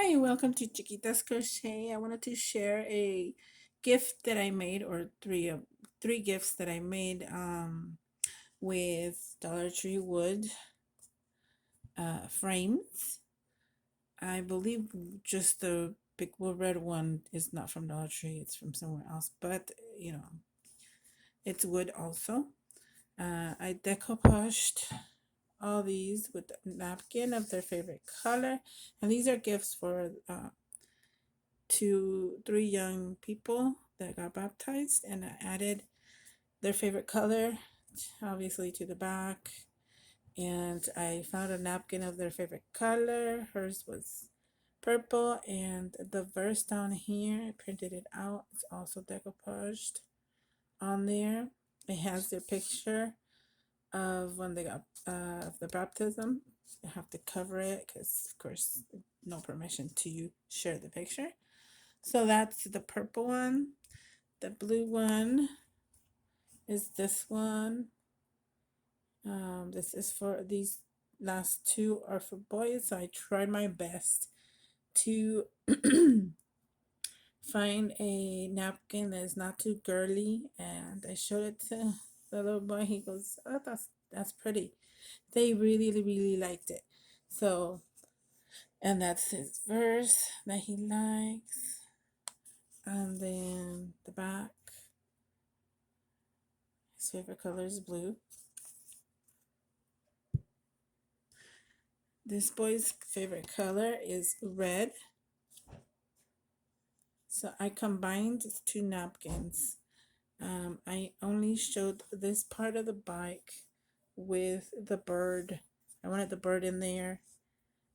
Hi, welcome to Chiquita's Crochet. I wanted to share a gift that I made, or three gifts that I made with Dollar Tree wood frames. I believe just the big red one is not from Dollar Tree; it's from somewhere else. But you know, it's wood also. I decoupaged all these with a napkin of their favorite color, and these are gifts for to three young people that got baptized, and I added their favorite color, obviously, to the back. And I found a napkin of their favorite color. Hers was purple, and the verse down here, I printed it out. It's also decoupaged on there. It has their picture of when they got of the baptism. You have to cover it because, of course, no permission to share the picture. So that's the purple one. The blue one is this one. This is for these last two are for boys. So I tried my best to find a napkin that is not too girly, and I showed it to the little boy. He goes, "Oh, that's pretty." They really liked it. So, and that's his verse that he likes. And then the back, his favorite color is blue. This boy's favorite color is red. So I combined two napkins. I only showed this part of the bike with the bird. I wanted the bird in there.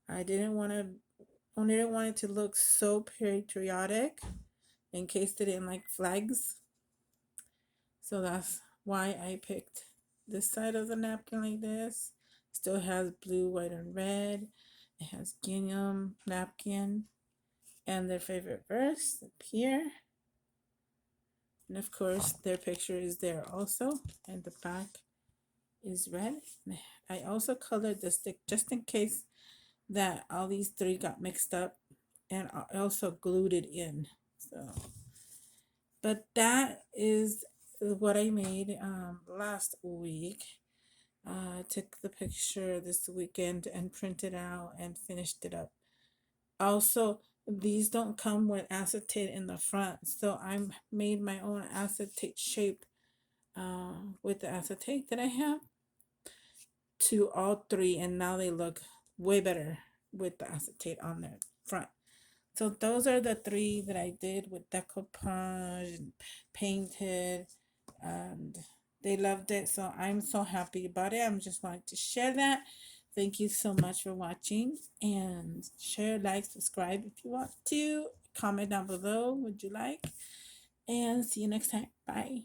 I only didn't want it to look so patriotic in case they didn't like flags. So that's why I picked this side of the napkin like this. Still has blue, white, and red. It has gingham napkin and their favorite verse up here. And of course, their picture is there also, and the back is red. I also colored the stick just in case that all these three got mixed up, and I also glued it in. So, but that is what I made last week. I took the picture this weekend and printed out and finished it up. Also, these don't come with acetate in the front, so I made my own acetate shape with the acetate that I have to all three, and now they look way better with the acetate on their front. So those are the three that I did with decoupage and painted, and they loved it. So I'm so happy about it. I'm just wanting to share that. Thank you so much for watching, and share, like, subscribe if you want to. Comment down below, would you like? And see you next time. Bye.